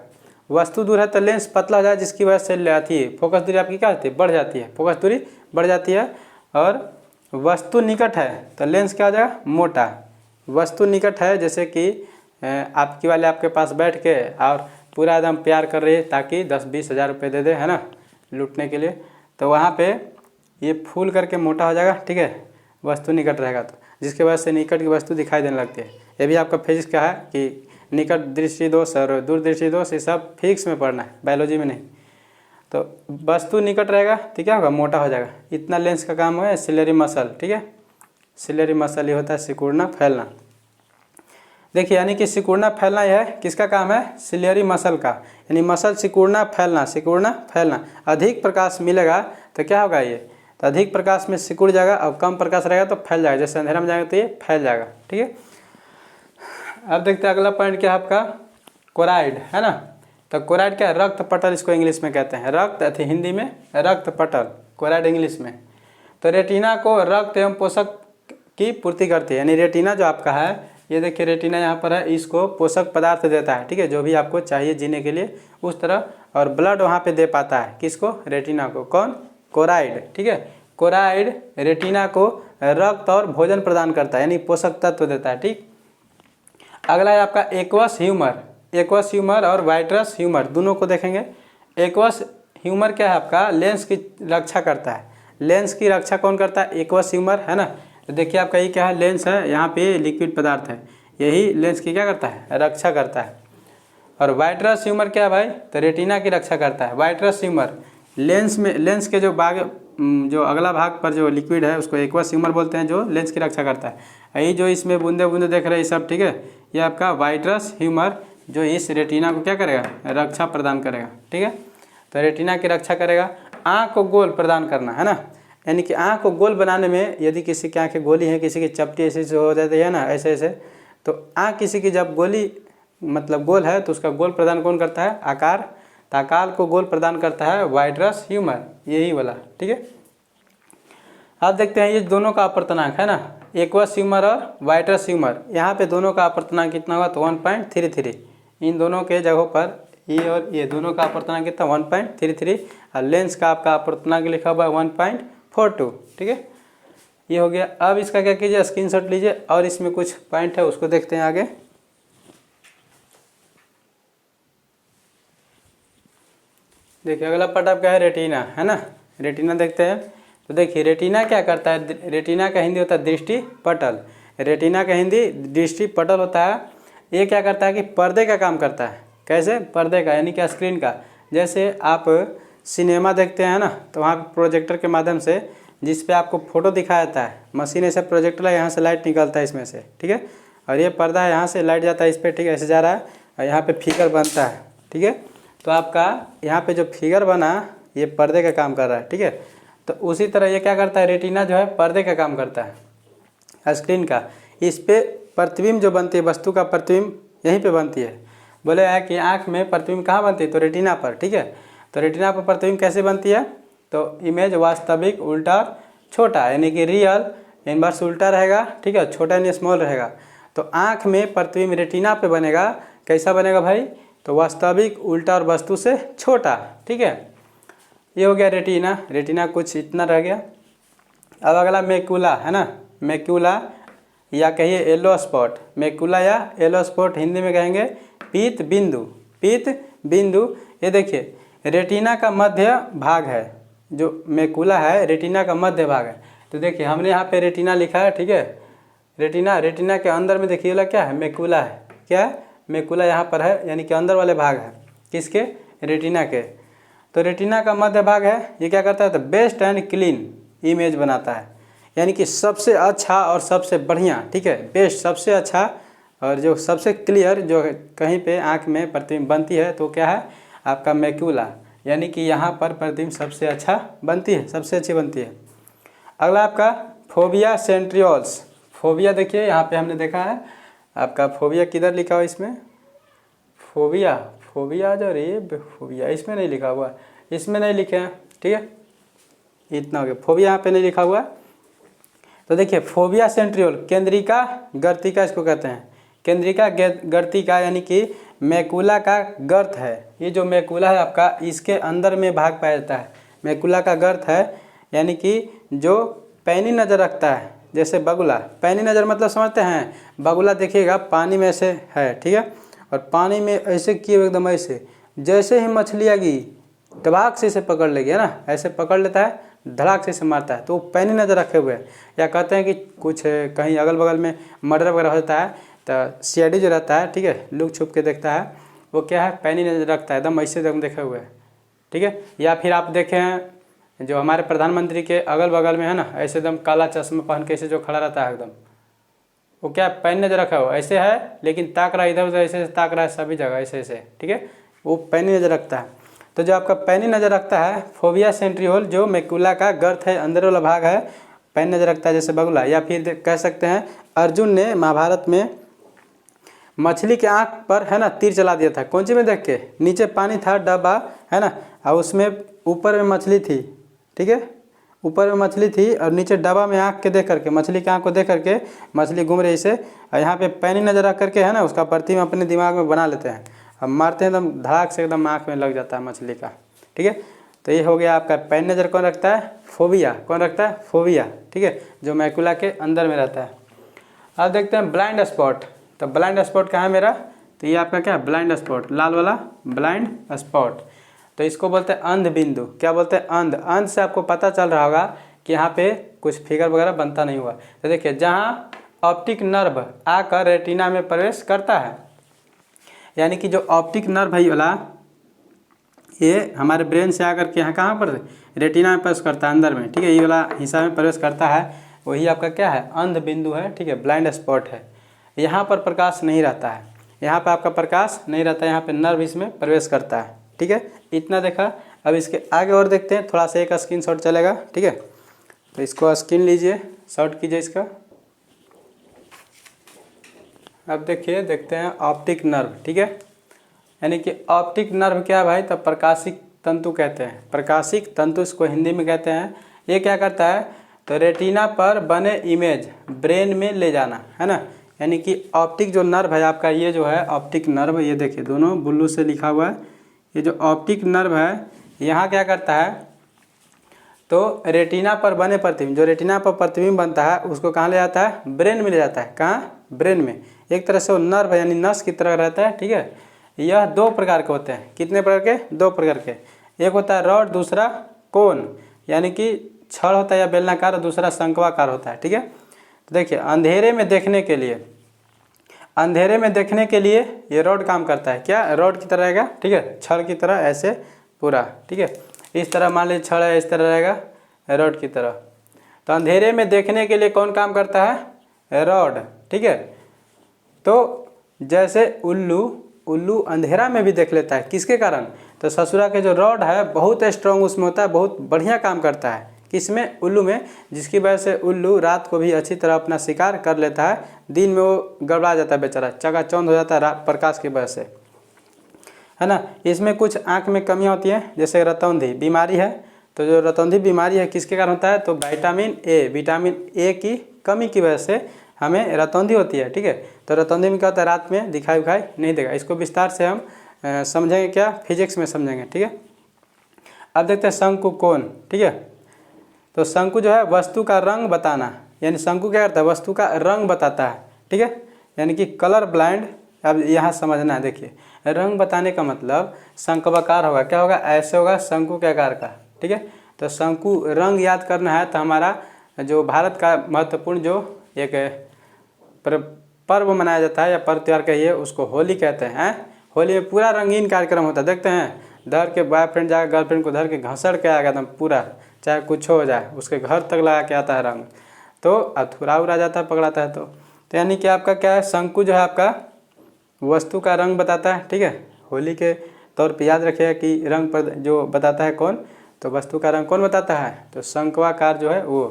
वस्तु दूर है तो लेंस पतला हो जाएगा, जिसकी वजह से आती है फोकस दूरी आपकी क्या होती है, बढ़ जाती है, फोकस दूरी बढ़ जाती है। और वस्तु निकट है तो लेंस क्या हो जाएगा, मोटा। वस्तु निकट है जैसे कि आपकी वाले आपके पास बैठ के और पूरा एकदम प्यार कर रही है ताकि 10-20 हज़ार रुपये दे दे, है ना, लूटने के लिए, तो वहाँ पे ये फूल करके मोटा हो जाएगा, ठीक है। वस्तु निकट रहेगा तो, जिसके वजह से निकट की वस्तु दिखाई देने लगती है। ये भी आपका फिजिक्स का है कि निकट दृष्टि दोष और दूर दृष्टि दोष, ये सब फिजिक्स में पढ़ना है, बायोलॉजी में नहीं। तो वस्तु निकट रहेगा तो क्या होगा, मोटा हो जाएगा। इतना लेंस का काम है सिलेरी मसल, ठीक है। सिलेरी मसल ये होता है सिकुड़ना फैलना। देखिए यानी कि सिकुड़ना फैलना यह है किसका काम है, सिलियरी मसल का, यानी मसल सिकुड़ना फैलना। अधिक प्रकाश मिलेगा तो क्या होगा, ये तो अधिक प्रकाश में सिकुड़ जाएगा और कम प्रकाश रहेगा तो फैल जाएगा, जैसे अंधेरा में जाएगा तो ये फैल जाएगा, ठीक है। अब देखते हैं अगला पॉइंट क्या है आपका, कोराइड, है ना। तो कोराइड क्या है, रक्त पटल इसको इंग्लिश में कहते हैं, रक्त हिंदी में रक्त पटल, कोराइड इंग्लिश में। तो रेटिना को रक्त एवं पोषक की पूर्ति करती है, यानी रेटिना जो आपका है, ये देखिए रेटिना यहाँ पर है, इसको पोषक पदार्थ देता है, ठीक है, जो भी आपको चाहिए जीने के लिए उस तरह। और ब्लड वहाँ पे दे पाता है, किसको, रेटिना को, कौन, कोराइड, ठीक है। कोराइड रेटिना को रक्त और भोजन प्रदान करता है, यानी पोषक तत्व देता है, ठीक। अगला है आपका एक्वस ह्यूमर और वाइट्रस ह्यूमर, दोनों को देखेंगे। एक्वस ह्यूमर क्या है आपका, लेंस की रक्षा करता है। लेंस की रक्षा कौन करता है, एक्वस ह्यूमर, है ना। तो देखिए आपका ये क्या है, लेंस है, यहाँ पे लिक्विड पदार्थ है, यही लेंस की क्या करता है, रक्षा करता है। और वाइट्रस ह्यूमर क्या है भाई, तो रेटिना की रक्षा करता है। वाइट्रस ह्यूमर लेंस के जो अगला भाग पर जो लिक्विड है उसको एक्वस ह्यूमर बोलते हैं, जो लेंस की रक्षा करता है। यही जो इसमें बूंदे बूंदे देख रहे हैं सब, ठीक है, ये आपका वाइट्रस ह्यूमर जो इस रेटिना को क्या करेगा, रक्षा प्रदान करेगा, ठीक है। तो रेटिना की रक्षा करेगा। आँख को गोल प्रदान करना, है ना, यानी कि आँख को गोल बनाने में, यदि किसी की आँखें गोली है, किसी की चपटी ऐसे से हो जाती है ना, ऐसे, तो आँख किसी की जब गोली मतलब गोल है तो उसका गोल प्रदान कौन करता है, आकार। तो आकार को गोल प्रदान करता है वाइट्रस ह्यूमर, यही वाला, ठीक है। अब देखते हैं ये दोनों का अपवर्तनांक, है ना, एक्वस ह्यूमर और वाइट्रस ह्यूमर, यहाँ पे दोनों का अपवर्तनांक कितना हुआ तो 1.33। इन दोनों के जगहों पर ये और ये दोनों का अपवर्तनांक कितना 1.33, और लेंस का आपका अपवर्तनांक लिखा हुआ है 1.42, ठीक है। ये हो गया। अब इसका क्या कीजिए, स्क्रीनशॉट लीजिए और इसमें कुछ पॉइंट है उसको देखते हैं आगे। देखिए अगला पार्ट आपका है रेटिना, है ना। रेटिना देखते हैं। तो देखिए रेटिना क्या करता है, रेटिना का हिंदी होता है दृष्टि पटल। रेटिना का हिंदी दृष्टि पटल होता है। ये क्या करता है कि पर्दे का काम करता है। कैसे, पर्दे का, यानी कि स्क्रीन का। जैसे आप सिनेमा देखते हैं ना, तो वहाँ पे प्रोजेक्टर के माध्यम से जिस पे आपको फोटो दिखाया जाता है, मशीन ऐसे प्रोजेक्टर है, यहाँ से लाइट निकलता है इसमें से, ठीक है। और ये पर्दा है, यहाँ से लाइट जाता है इस पर, ठीक है, ऐसे जा रहा है और यहाँ पे फिगर बनता है, ठीक है। तो आपका यहाँ पे जो फिगर बना ये पर्दे का काम कर रहा है, ठीक है। तो उसी तरह ये क्या करता है, रेटिना जो है पर्दे का काम करता है स्क्रीन का। इस पे प्रतिबिंब जो बनती है, वस्तु का प्रतिबिंब यहीं पे बनती है। बोले है कि आँख में प्रतिबिंब कहाँ बनती है, तो रेटिना पर, ठीक है। तो रेटिना पर प्रतिबिंब कैसे बनती है, तो इमेज वास्तविक उल्टा छोटा, यानी कि रियल इनवर्स उल्टा रहेगा, ठीक है, छोटा यानी स्मॉल रहेगा। तो आँख में प्रतिबिंब रेटिना पे बनेगा, कैसा बनेगा भाई, तो वास्तविक उल्टा और वस्तु से छोटा, ठीक है। ये हो गया रेटिना। रेटिना कुछ इतना रह गया। अब अगला मैकुला, है ना। मैक्यूला या कहिए येलो स्पॉट। मैक्यूला या येलो स्पॉट हिंदी में कहेंगे पीत बिंदु। पीत बिंदु ये देखिए रेटिना का मध्य भाग है, जो मैक्यूला है रेटिना का मध्य भाग है। तो देखिए हमने यहाँ पे रेटिना लिखा है, ठीक है। रेटिना के अंदर में देखिए क्या है, मैक्यूला है। क्या है, मैक्यूला यहाँ पर है, यानी कि अंदर वाले भाग है किसके, रेटिना के। तो रेटिना का मध्य भाग है, ये क्या करता है, तो बेस्ट एंड क्लीन इमेज बनाता है, यानी कि सबसे अच्छा और सबसे बढ़िया, ठीक है। बेस्ट सबसे अच्छा और जो सबसे क्लियर जो कहीं पे आँख में प्रतिबिंब बनती है तो क्या है आपका मैक्यूला, यानी कि यहाँ पर प्रतिबिंब सबसे अच्छा बनती है, सबसे अच्छी बनती है। अगला आपका फोबिया सेंट्रियोल्स। फोबिया देखिए यहाँ पे हमने देखा है आपका फोबिया किधर लिखा हुआ, इसमें फोबिया जो रे फोबिया इसमें नहीं लिखा हुआ, इसमें नहीं लिखे हैं, ठीक है। इतना हो गया, फोबिया यहाँ पे नहीं लिखा हुआ। तो देखिए फोबिया सेंट्रियोल केंद्रिका गर्तिका इसको कहते हैं। केंद्रिका गर्तिका यानी कि मैक्यूला का गर्त है। ये जो मैक्यूला है आपका इसके अंदर में भाग पाया जाता है। मैक्यूला का गर्त है यानी कि जो पैनी नज़र रखता है, जैसे बगुला। पैनी नज़र मतलब समझते हैं, बगुला देखिएगा पानी में ऐसे है, ठीक है, और पानी में ऐसे किए एकदम ऐसे, जैसे ही मछली आएगी टबाक से इसे पकड़ लेगी, है ना, ऐसे पकड़ लेता है, धड़ाक से इसे मारता है। तो वो पैनी नज़र रखे हुए हैं। या कहते हैं कि कुछ कहीं अगल बगल में मर्डर वगैरह होता है तो सीआईडी जो रहता है, ठीक है, लुक छुप के देखता है, वो क्या है पैनी नज़र रखता है, एकदम ऐसे एकदम देखे हुए है, ठीक है। या फिर आप देखें हैं जो हमारे प्रधानमंत्री के अगल बगल में है ना, ऐसे एकदम काला चश्मा पहन के ऐसे जो खड़ा रहता है एकदम, वो क्या पैनी नज़र रखा हुआ ऐसे है, लेकिन ताक रहा है इधर उधर, ऐसे ताक रहा है सभी जगह ऐसे ऐसे, ठीक है, वो पैनी नज़र रखता है। तो जो आपका पैनी नज़र रखता है फोबिया सेंट्रियोल, जो मैक्यूला का गर्त है अंदर वाला भाग है, पैनी नज़र रखता है जैसे बगुला। या फिर कह सकते हैं अर्जुन ने महाभारत में मछली के आँख पर है ना तीर चला दिया था, कौन सी में देख के, नीचे पानी था डब्बा है ना, और उसमें ऊपर में मछली थी, ठीक है, ऊपर में मछली थी और नीचे डब्बा में आँख के देख करके, मछली के आँख को देख करके मछली घूम रही से, और यहाँ पे पैनी नज़र रख करके है ना उसका प्रतिबिंब अपने दिमाग में बना लेते हैं, अब मारते हैं एकदम धड़ाक से एकदम आँख में लग जाता है मछली का, ठीक है। तो ये हो गया आपका पैनी नज़र कौन रखता है, फोबिया। कौन रखता है, फोबिया, ठीक है, जो मैक्यूला के अंदर में रहता है। अब देखते हैं ब्लाइंड स्पॉट। तो ब्लाइंड स्पॉट कहाँ है मेरा, तो ये आपका क्या है ब्लाइंड स्पॉट, लाल वाला ब्लाइंड स्पॉट। तो इसको बोलते हैं अंध बिंदु। क्या बोलते हैं, अंध। अंध से आपको पता चल रहा होगा कि यहाँ पे कुछ फिगर वगैरह बनता नहीं हुआ। तो देखिए जहाँ ऑप्टिक नर्व आकर रेटिना में प्रवेश करता है, यानी कि जो ऑप्टिक नर्व है वाला, ये हमारे ब्रेन से आकर के यहाँ कहाँ पर रेटिना में प्रवेश करता है अंदर में, ठीक है, ये वाला हिस्सा में प्रवेश करता है, वही आपका क्या है अंध बिंदु है, ठीक है, ब्लाइंड स्पॉट है। यहाँ पर प्रकाश नहीं रहता है, यहाँ पर आपका प्रकाश नहीं रहता है, यहाँ पे नर्व इसमें प्रवेश करता है, ठीक है। इतना देखा। अब इसके आगे और देखते हैं, थोड़ा सा एक स्क्रीनशॉट चलेगा, ठीक है। तो इसको स्क्रीन लीजिए, शॉट कीजिए इसका। अब देखिए देखते हैं ऑप्टिक नर्व, ठीक है, यानी कि ऑप्टिक नर्व क्या है भाई, तब प्रकाशिक तंतु कहते हैं। प्रकाशिक तंतु इसको हिंदी में कहते हैं। ये क्या करता है, तो रेटिना पर बने इमेज ब्रेन में ले जाना, है ना, यानी कि ऑप्टिक जो नर्व है आपका, ये जो है ऑप्टिक नर्व, ये देखिए दोनों ब्लू से लिखा हुआ है, ये जो ऑप्टिक नर्व है यहाँ क्या करता है, तो रेटिना पर बने प्रतिबिंब, जो रेटिना पर प्रतिबिंब बनता है उसको कहाँ ले जाता है, ब्रेन में ले जाता है। कहाँ, ब्रेन में। एक तरह से वो नर्व है यानी नस की तरह रहता है, ठीक है। यह दो प्रकार के होते हैं। कितने प्रकार के, दो प्रकार के। एक होता है रॉड, दूसरा कोन, यानी कि छड़ होता है या बेलनाकार, और दूसरा शंक्वाकार होता है, ठीक है। तो देखिए अंधेरे में देखने के लिए, अंधेरे में देखने के लिए ये रॉड काम करता है। क्या, रॉड की तरह रहेगा, ठीक है, छड़ की तरह ऐसे पूरा, ठीक है, इस तरह मान लीजिए छड़ है, इस तरह रहेगा रॉड की तरह। तो अंधेरे में देखने के लिए कौन काम करता है, रॉड, ठीक है। तो जैसे उल्लू अंधेरा में भी देख लेता है, किसके कारण, तो ससुरा के जो रॉड है बहुत स्ट्रॉन्ग उसमें होता है, बहुत बढ़िया काम करता है, किसमें, उल्लू में, जिसकी वजह से उल्लू रात को भी अच्छी तरह अपना शिकार कर लेता है, दिन में वो गड़बड़ा जाता है बेचारा, चकाचौंध हो जाता है प्रकाश की वजह से, है ना। इसमें कुछ आँख में कमियाँ होती हैं, जैसे रतौंधी बीमारी है, तो जो रतौंधी बीमारी है किसके कारण होता है, तो विटामिन ए की कमी की वजह से हमें रतौंधी होती है, ठीक है। तो रतौंधी में क्या होता है, रात में दिखाई नहीं देगा। इसको विस्तार से हम समझेंगे, क्या, फिजिक्स में समझेंगे, ठीक है। अब देखते हैं शंकु कोण, ठीक है। तो शंकु जो है वस्तु का रंग बताना, यानी शंकु क्या करता है, वस्तु का रंग बताता है, ठीक है। यानी कि कलर ब्लाइंड, अब यहाँ समझना है, देखिए रंग बताने का मतलब शंक्वाकार होगा, क्या होगा, ऐसे होगा शंकु के आकार का, ठीक है। तो शंकु रंग याद करना है तो हमारा जो भारत का महत्वपूर्ण जो एक पर्व मनाया जाता है या पर्व त्यौहार कहिए, उसको होली कहते हैं। होली में पूरा रंगीन कार्यक्रम होता है, देखते हैं धर के बॉयफ्रेंड जाकर गर्लफ्रेंड को धर के घसड़ के आएगा एकदम पूरा, चाहे कुछ हो जाए, उसके घर तक लगा के आता है रंग, तो अधूरा उड़ा जाता है, पकड़ाता है। तो यानी कि आपका क्या है, शंकु जो है आपका वस्तु का रंग बताता है, ठीक है। होली के तौर पे याद रखिएगा कि रंग पर जो बताता है कौन, तो वस्तु का रंग कौन बताता है, तो शंक्वाकार जो है वो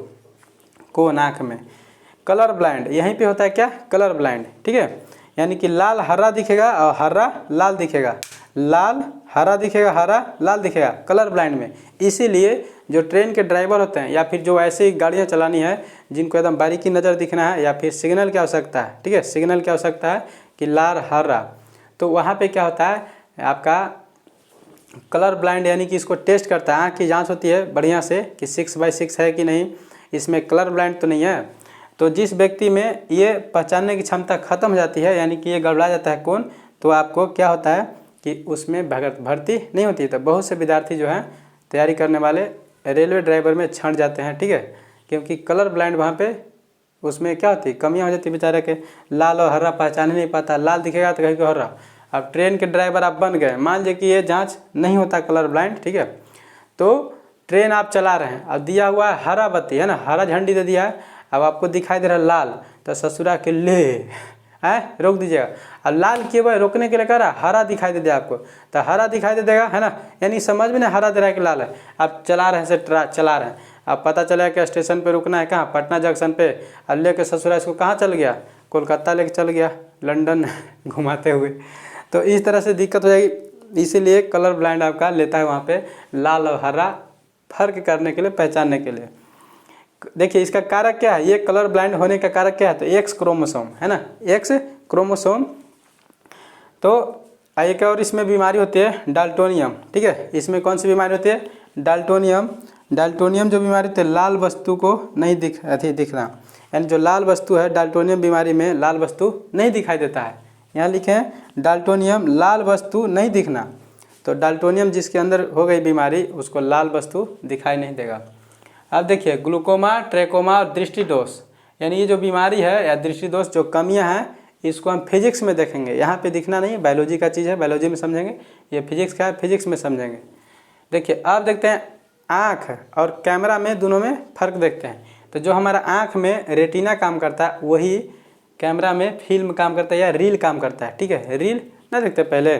कोन आँख में। कलर ब्लाइंड यहीं पे होता है क्या, कलर ब्लाइंड, ठीक है। यानी कि लाल हरा दिखेगा और हरा लाल दिखेगा, लाल हरा दिखेगा, हरा लाल दिखेगा कलर ब्लाइंड में। इसीलिए जो ट्रेन के ड्राइवर होते हैं या फिर जो ऐसी गाड़ियाँ चलानी है जिनको एकदम बारीकी नज़र दिखना है, या फिर सिग्नल की आवश्यकता है, ठीक है, सिग्नल की आवश्यकता है कि लाल हरा, तो वहाँ पे क्या होता है आपका कलर ब्लाइंड, यानी कि इसको टेस्ट करता है, आँख की जाँच होती है बढ़िया से कि 6/6 है कि नहीं, इसमें कलर ब्लाइंड तो नहीं है। तो जिस व्यक्ति में ये पहचानने की क्षमता खत्म हो जाती है, यानी कि ये गड़बड़ा जाता है कौन, तो आपको क्या होता है कि उसमें भर्ती नहीं होती। तो बहुत से विद्यार्थी जो हैं तैयारी करने वाले रेलवे ड्राइवर में छंट जाते हैं, ठीक है, क्योंकि कलर ब्लाइंड वहाँ पे उसमें क्या होती है, कमियाँ हो जाती है बेचारे के, लाल और हरा पहचान ही नहीं पाता, लाल दिखेगा तो कहीं को हरा। अब ट्रेन के ड्राइवर आप बन गए, मान लीजिए कि ये जाँच नहीं होता कलर ब्लाइंड, ठीक है, तो ट्रेन आप चला रहे हैं, अब दिया हुआ है हरा बत्ती है ना, हरा झंडी दे दिया है, अब आपको दिखाई दे रहा है लाल, तो ससुरा के ले है रोक दीजिएगा। अब लाल किए हुए रोकने के लिए कह रहा है, हरा दिखाई दे दिया आपको, तो हरा दिखाई दे देगा, है ना, यानी समझ में ना हरा दे रहा है कि लाल है। आप चला रहे हैं से चला रहे हैं, अब पता चला कि स्टेशन पे रुकना है कहाँ, पटना जंक्शन पे, अब लेके ससुरा इसको कहाँ चल गया, कोलकाता लेके चल गया, लंदन घुमाते हुए। तो इस तरह से दिक्कत हो जाएगी, इसीलिए कलर ब्लाइंड आपका लेता है वहाँ पे लाल और हरा फर्क करने के लिए, पहचानने के लिए। देखिए इसका कारक क्या है, ये कलर ब्लाइंड होने का कारक क्या है, तो एक्स क्रोमोसोम है ना, एक्स क्रोमोसोम। तो एक और इसमें बीमारी होती है डाल्टोनियम, ठीक है, इसमें कौन सी बीमारी होती है, डाल्टोनियम। डाल्टोनियम जो बीमारी होती है, लाल वस्तु को नहीं दिखना, यानी जो लाल वस्तु है डाल्टोनियम बीमारी में लाल वस्तु नहीं दिखाई देता है। यहाँ लिखे हैं डाल्टोनियम, लाल वस्तु नहीं दिखना। तो डाल्टोनियम जिसके अंदर हो गई बीमारी, उसको लाल वस्तु दिखाई नहीं देगा। अब देखिए ग्लूकोमा, ट्रेकोमा और दृष्टि दोष, यानी ये जो बीमारी है या दृष्टि दोष, जो कमियां हैं, इसको हम फिजिक्स में देखेंगे। यहाँ पे दिखना नहीं, बायोलॉजी का चीज़ है, बायोलॉजी में समझेंगे। ये फिजिक्स का है, फिजिक्स में समझेंगे। देखिए अब देखते हैं आँख और कैमरा में, दोनों में फ़र्क देखते हैं। तो जो हमारा आँख में रेटिना काम करता है, वही कैमरा में फिल्म काम करता है या रील काम करता है, ठीक है। रील ना देखते पहले,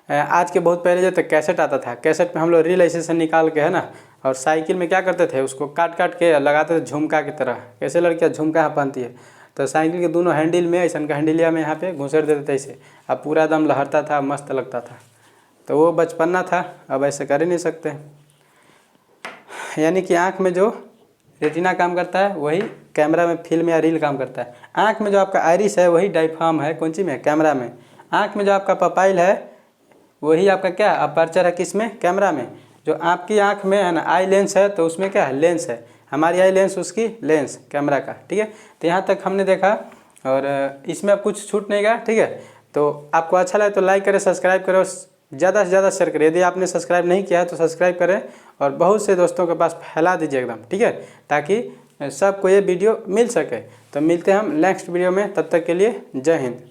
आज के बहुत पहले जो तो कैसेट आता था, कैसेट में हम लोग रील ऐसे से निकाल के, है ना, और साइकिल में क्या करते थे, उसको काट काट के लगाते थे झुमका की तरह। कैसे लड़कियाँ झुमका पहनती है, तो साइकिल के दोनों हैंडल में ऐसा का हैंडलिया में यहाँ पे घुसेड़ देते थे ऐसे, अब पूरा दम लहरता था, मस्त लगता था। तो वो बचपना था, अब ऐसे कर ही नहीं सकते। यानी कि आँख में जो रेटिना काम करता है, वही कैमरा में फिल्म या रील काम करता है। आँख में जो आपका आइरिस है, वही डायफ्राम है, कौन सी में, कैमरा में। आँख में जो आपका पपाइल है, वही आपका क्या अपर्चर है, किस में, कैमरा में। जो आपकी आँख में है ना आई लेंस है, तो उसमें क्या है, लेंस है, हमारी आई लेंस उसकी लेंस कैमरा का, ठीक है। तो यहाँ तक हमने देखा, और इसमें अब कुछ छूट नहीं गया, ठीक है। तो आपको अच्छा लगे तो लाइक करें, सब्सक्राइब करें, ज़्यादा से ज़्यादा शेयर करें। यदि आपने सब्सक्राइब नहीं किया है तो सब्सक्राइब करें और बहुत से दोस्तों के पास फैला दीजिए एकदम, ठीक है, ताकि सबको ये वीडियो मिल सके। तो मिलते हैं हम नेक्स्ट वीडियो में, तब तक के लिए जय हिंद।